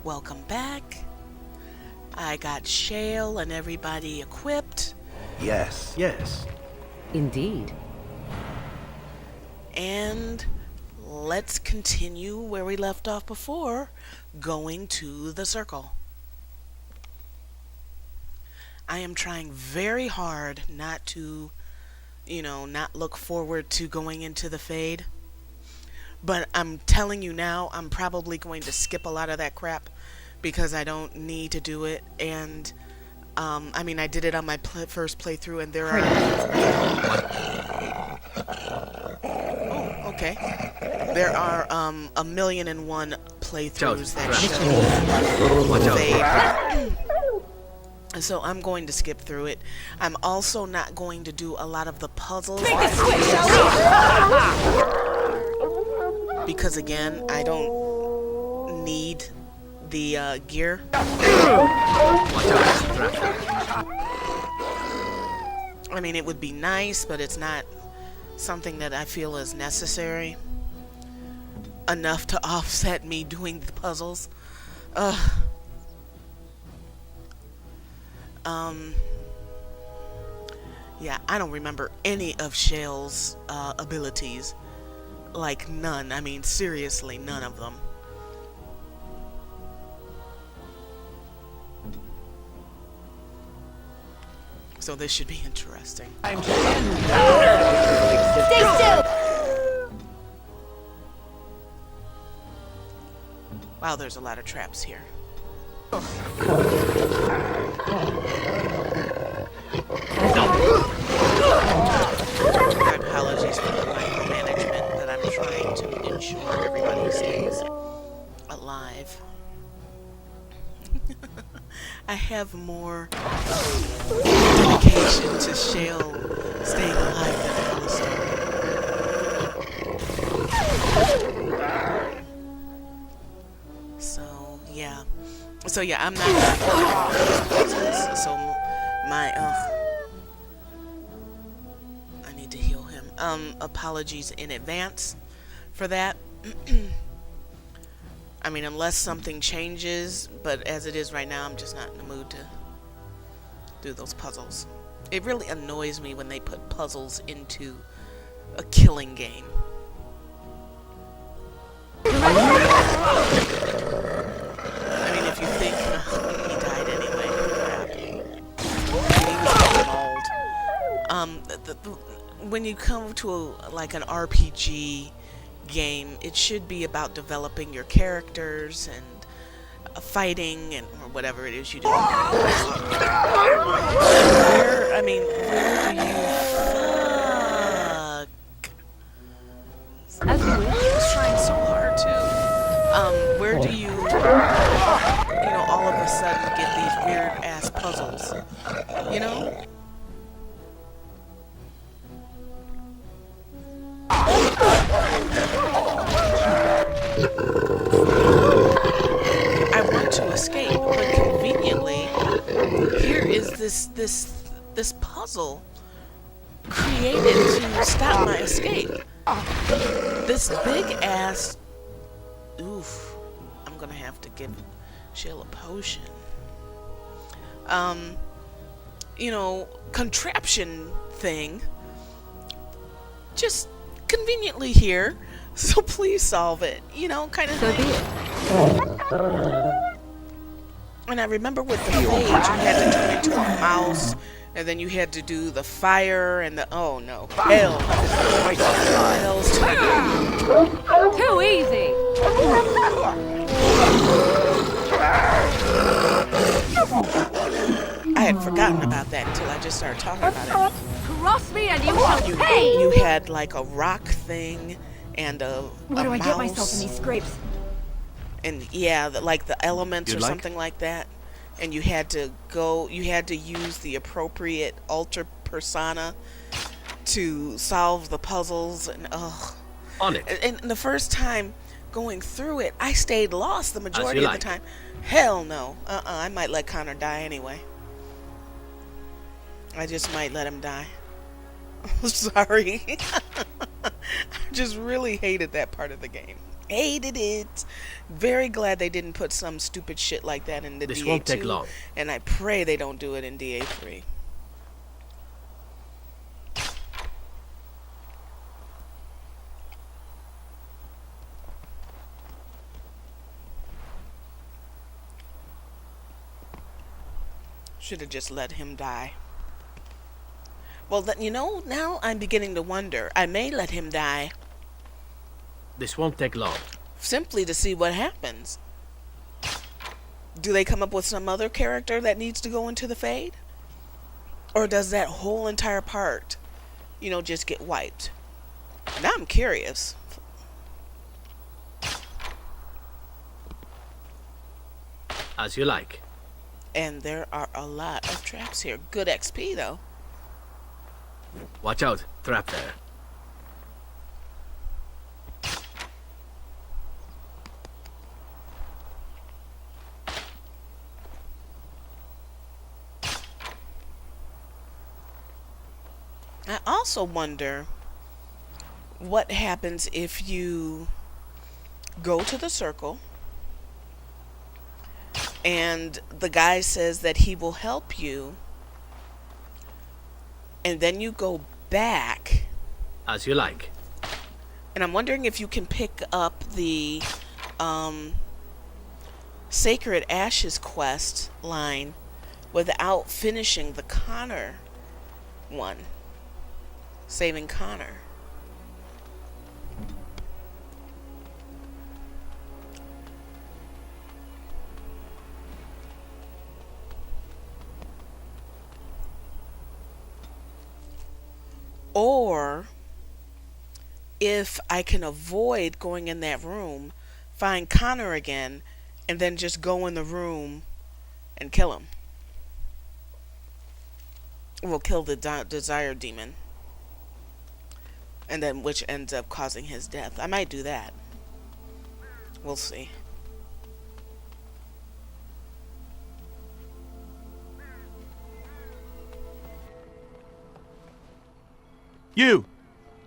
Welcome back. I got Shale and everybody equipped. Yes, yes. Indeed. And let's continue where we left off before, going to the circle. I am trying very hard not to, not look forward to going into the fade. But I'm telling you now, I'm probably going to skip a lot of that crap because I don't need to do it. And, I did it on my first playthrough, and there are... Oh, okay. There are, 1,000,001 playthroughs that show fade. So I'm going to skip through it. I'm also not going to do a lot of the puzzles. Make a switch, shall we? Because again, I don't need the gear. I mean, it would be nice, but it's not something that I feel is necessary enough to offset me doing the puzzles. Yeah, I don't remember any of Shale's abilities. Like, none. I mean, seriously, none of them. So this should be interesting. Stay still! Wow, there's a lot of traps here. My apologies for the micromanagement, but I'm trying to ensure everybody stays alive. I have more dedication to Shale staying alive than Alistair. So yeah, I'm not gonna so my I need to heal him. Apologies in advance for that. I mean, unless something changes, but as it is right now, I'm just not in the mood to do those puzzles. It really annoys me when they put puzzles into a killing game. I mean, if you think he died anyway, crap. He was mauled. When you come to like an RPG game, it should be about developing your characters and fighting and or whatever it is you do. Where do you fuck? I was trying so hard too. Where do you all of a sudden get these weird ass puzzles? I want to escape, but conveniently, here is this puzzle created to stop my escape. This big ass. Oof! I'm gonna have to give Shale a potion. Contraption thing. Just conveniently here, so please solve it, kind of thing. And I remember with the Mage, you had to turn into a mouse, and then you had to do the fire and the hell. Hell's Too easy! I had forgotten about that until I just started talking about it. Cross me and you shall pay! You had like a rock thing and Why do I mouse, get myself in these scrapes? and like the elements or something like that, and you had to use the appropriate alter persona to solve the puzzles, and On it. and the first time going through it, I stayed lost the majority of the time. Hell no. I might let Connor die anyway. I just might let him die. Sorry. I just really hated that part of the game. Hated it. Very glad they didn't put some stupid shit like that in the This DA2. won't take long. And I pray they don't do it in DA3. Should have just let him die. Well, then, now I'm beginning to wonder. I may let him die This won't take long. simply to see what happens. Do they come up with some other character that needs to go into the Fade? Or does that whole entire part, just get wiped? Now I'm curious. As you like. And there are a lot of traps here. Good XP, though. Watch out. Trap there. I also wonder what happens if you go to the circle and the guy says that he will help you, and then you go back. As you like. And I'm wondering if you can pick up the Sacred Ashes quest line without finishing the Connor one. Saving Connor. Or if I can avoid going in that room, find Connor again, and then just go in the room and kill him. We'll kill the desire demon. And then which ends up causing his death. I might do that. We'll see.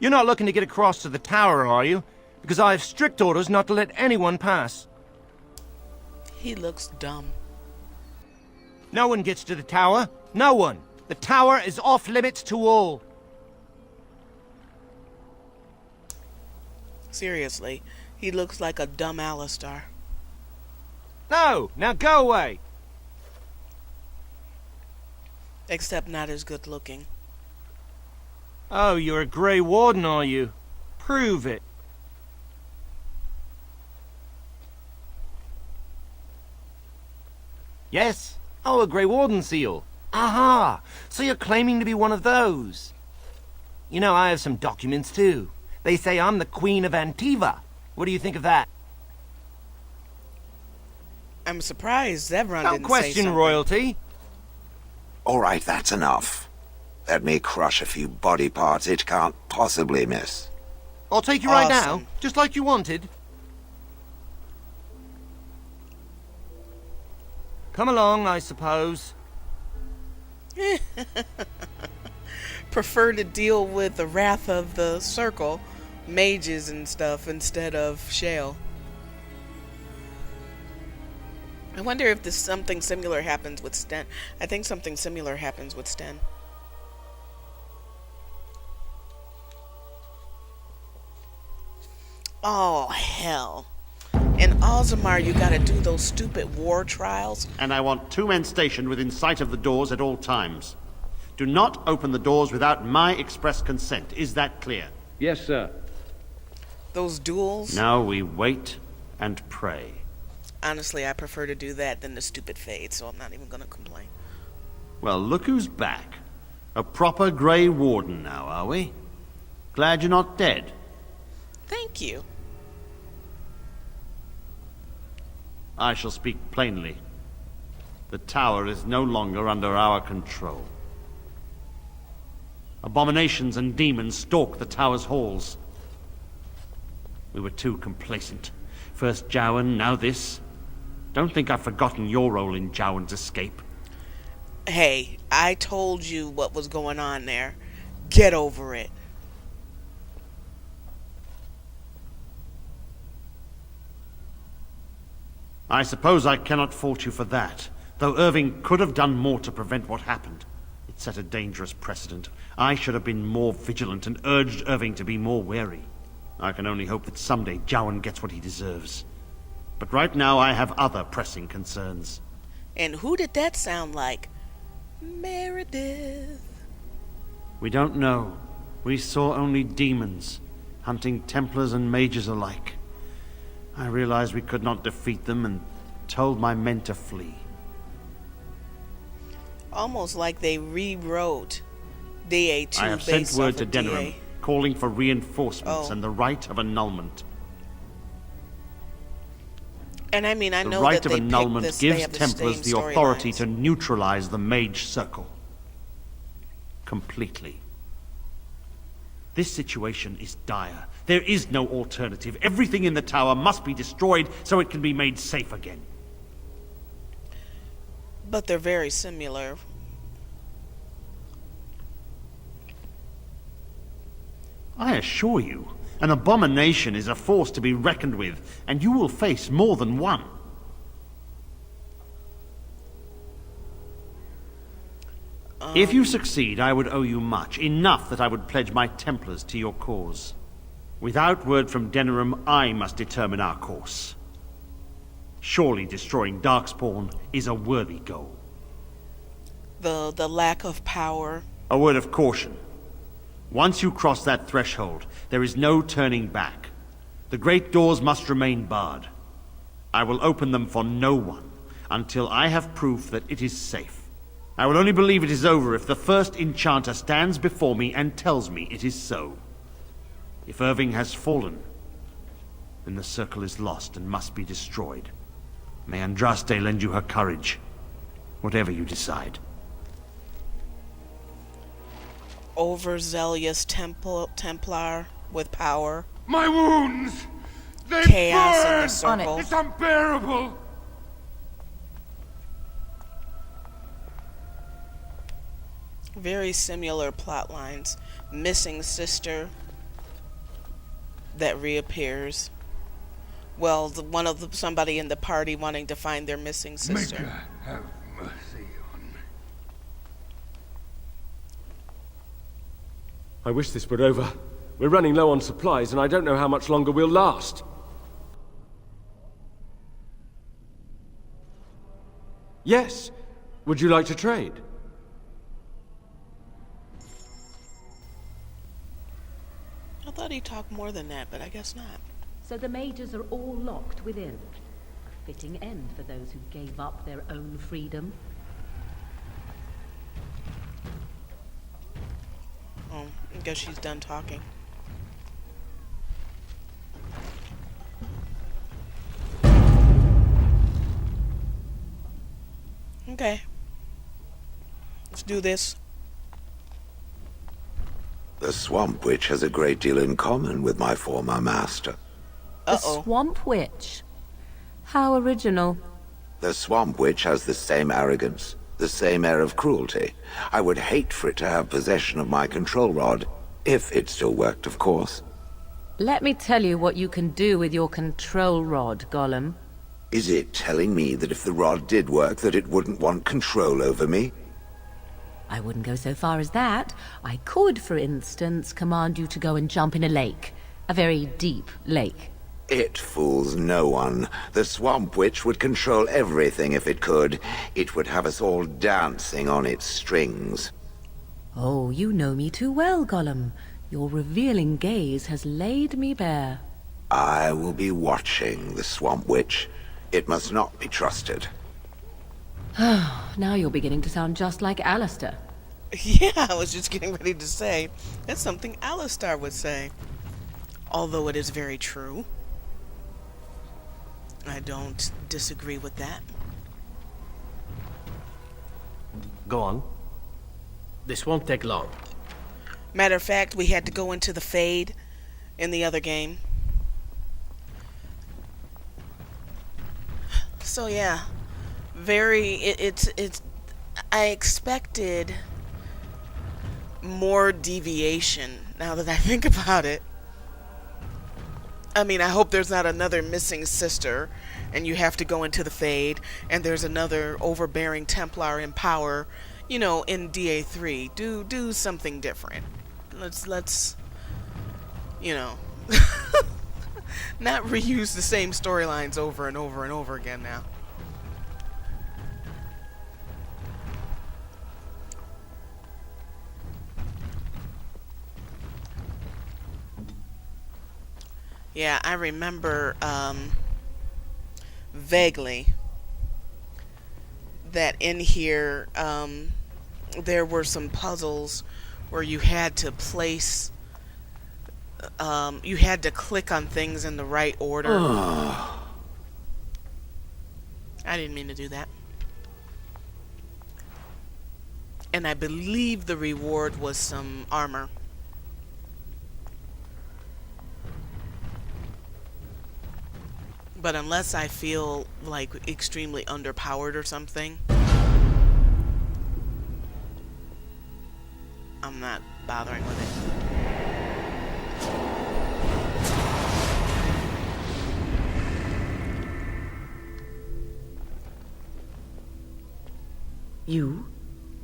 You're not looking to get across to the tower, are you? Because I have strict orders not to let anyone pass. He looks dumb. No one gets to the tower. No one. The tower is off limits to all. Seriously, he looks like a dumb Alistar. No, now go away. Except not as good looking. Oh, you're a Grey Warden, are you? Prove it. Yes? Oh, a Grey Warden seal. Aha! So you're claiming to be one of those. You know, I have some documents, too. They say I'm the Queen of Antiva. What do you think of that? I'm surprised Zevran Don't didn't say question something. royalty. All right, that's enough. Let me crush a few body parts it can't possibly miss. I'll take you right now, Awesome. just like you wanted. Come along, I suppose. Prefer to deal with the wrath of the circle, mages and stuff, instead of Shale. I wonder if something similar happens with Sten. I think something similar happens with Sten. Oh, hell. In Alzamar, you gotta do those stupid war trials. And I want 2 men stationed within sight of the doors at all times. Do not open the doors without my express consent. Is that clear? Yes, sir. Those duels. Now we wait and pray. Honestly, I prefer to do that than the stupid fade, so I'm not even gonna complain. Well, look who's back. A proper Grey Warden now, are we? Glad you're not dead. Thank you. I shall speak plainly. The tower is no longer under our control. Abominations and demons stalk the tower's halls. We were too complacent. First Jowan, now this. Don't think I've forgotten your role in Jowan's escape. Hey, I told you what was going on there. Get over it. I suppose I cannot fault you for that, though Irving could have done more to prevent what happened. It set a dangerous precedent. I should have been more vigilant and urged Irving to be more wary. I can only hope that someday Jowan gets what he deserves. But right now I have other pressing concerns. And who did that sound like? Meredith. We don't know. We saw only demons, hunting Templars and Mages alike. I realized we could not defeat them and told my men to flee. Almost like they rewrote DA2 I have based sent word off to of Denerim, DA. calling for reinforcements Oh. and the right of annulment. And I mean, I The know right that of they picked annulment this, they gives have the Templars same the authority storylines. to neutralize the Mage Circle. Completely. This situation is dire. There is no alternative. Everything in the tower must be destroyed so it can be made safe again. But they're very similar. I assure you, an abomination is a force to be reckoned with, and you will face more than one. If you succeed, I would owe you much, enough that I would pledge my Templars to your cause. Without word from Denerim, I must determine our course. Surely destroying Darkspawn is a worthy goal. The lack of power. A word of caution. Once you cross that threshold, there is no turning back. The great doors must remain barred. I will open them for no one until I have proof that it is safe. I will only believe it is over if the first enchanter stands before me and tells me it is so. If Irving has fallen, then the circle is lost and must be destroyed. May Andraste lend you her courage, whatever you decide. Overzealous Templar with power. My wounds! They Chaos in the burn! circle. It's unbearable! Very similar plot lines. Missing sister that reappears. Well, somebody in the party wanting to find their missing May sister. God have mercy on me. I wish this were over. We're running low on supplies, and I don't know how much longer we'll last. Yes. Would you like to trade? I thought he talked more than that, but I guess not. So the mages are all locked within. A fitting end for those who gave up their own freedom. Oh, I guess she's done talking. Okay. Let's do this. The Swamp Witch has a great deal in common with my former master. The Uh-oh. Swamp Witch. How original. The Swamp Witch has the same arrogance, the same air of cruelty. I would hate for it to have possession of my control rod, if it still worked, of course. Let me tell you what you can do with your control rod, Gollum. Is it telling me that if the rod did work, that it wouldn't want control over me? I wouldn't go so far as that. I could, for instance, command you to go and jump in a lake. A very deep lake. It fools no one. The Swamp Witch would control everything if it could. It would have us all dancing on its strings. Oh, you know me too well, Gollum. Your revealing gaze has laid me bare. I will be watching the Swamp Witch. It must not be trusted. Now you're beginning to sound just like Alistair. Yeah, I was just getting ready to say. That's something Alistair would say. Although it is very true. I don't disagree with that. Go on. This won't take long. Matter of fact, we had to go into the Fade in the other game. So yeah, it's I expected more deviation now that I think about it. I mean, I hope there's not another missing sister and you have to go into the Fade and there's another overbearing Templar in power, you know, in DA3. Do something different. Let's you know, not reuse the same storylines over and over and over again now. Yeah, I remember vaguely that in here there were some puzzles where you had to place, you had to click on things in the right order. I didn't mean to do that. And I believe the reward was some armor. But unless I feel like extremely underpowered or something, I'm not bothering with it.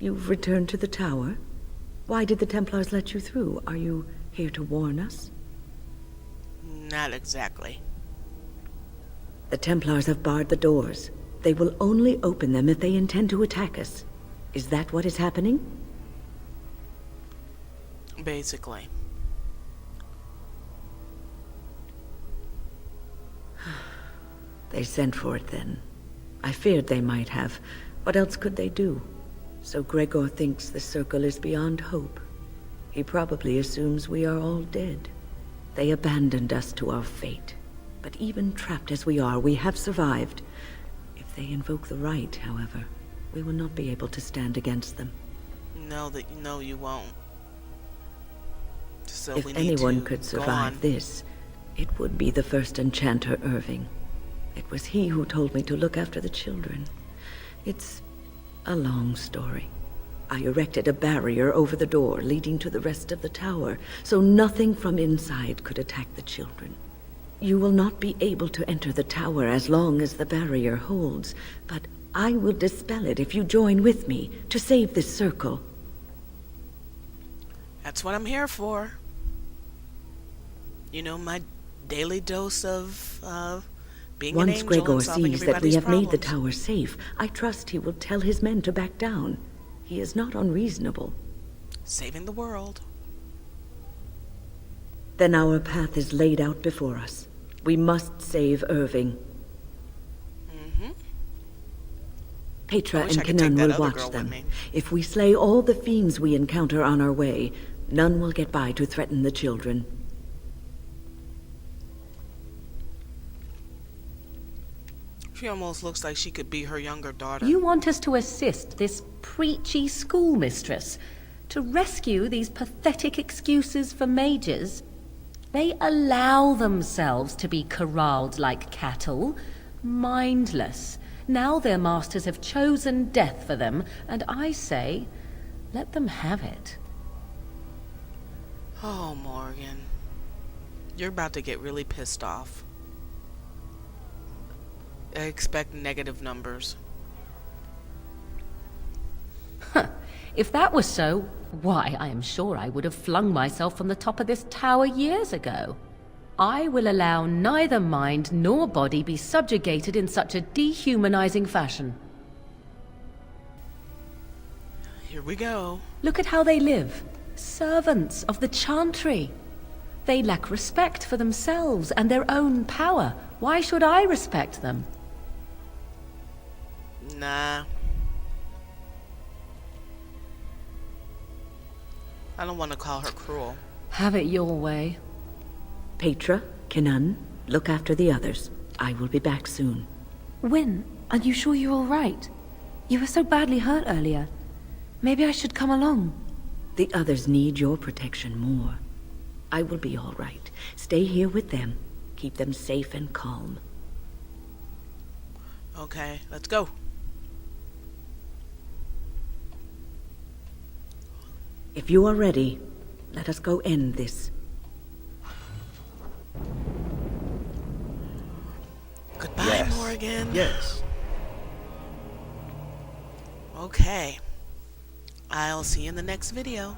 You've returned to the tower? Why did the Templars let you through? Are you here to warn us? Not exactly. The Templars have barred the doors. They will only open them if they intend to attack us. Is that what is happening? Basically. They sent for it then. I feared they might have. What else could they do? So Gregor thinks the Circle is beyond hope. He probably assumes we are all dead. They abandoned us to our fate. But even trapped as we are, we have survived. If they invoke the right, however, we will not be able to stand against them. No, you won't. So if anyone could survive this, it would be the first enchanter Irving. It was he who told me to look after the children. It's a long story. I erected a barrier over the door leading to the rest of the tower, so nothing from inside could attack the children. You will not be able to enter the tower as long as the barrier holds, but I will dispel it if you join with me to save this circle. That's what I'm here for. You know, my daily dose of being an angel Once Gregor and solving sees that we everybody's have made the problems. tower safe, I trust he will tell his men to back down. He is not unreasonable. Saving the world. Then our path is laid out before us. We must save Irving. Petra and Kanan will watch them. If we slay all the fiends we encounter on our way, none will get by to threaten the children. She almost looks like she could be her younger daughter. You want us to assist this preachy schoolmistress to rescue these pathetic excuses for mages? They allow themselves to be corralled like cattle, mindless. Now their masters have chosen death for them, and I say, let them have it. Oh, Morrigan. You're about to get really pissed off. I expect negative numbers. If that was so, why, I am sure I would have flung myself from the top of this tower years ago. I will allow neither mind nor body be subjugated in such a dehumanizing fashion. Here we go. Look at how they live. Servants of the Chantry. They lack respect for themselves and their own power. Why should I respect them? Nah. I don't want to call her cruel. Have it your way. Petra, Kanan, look after the others. I will be back soon. Wynne, are you sure you're all right? You were so badly hurt earlier. Maybe I should come along. The others need your protection more. I will be all right. Stay here with them. Keep them safe and calm. Okay, let's go. If you are ready, let us go end this. Morrigan. Yes. Okay. I'll see you in the next video.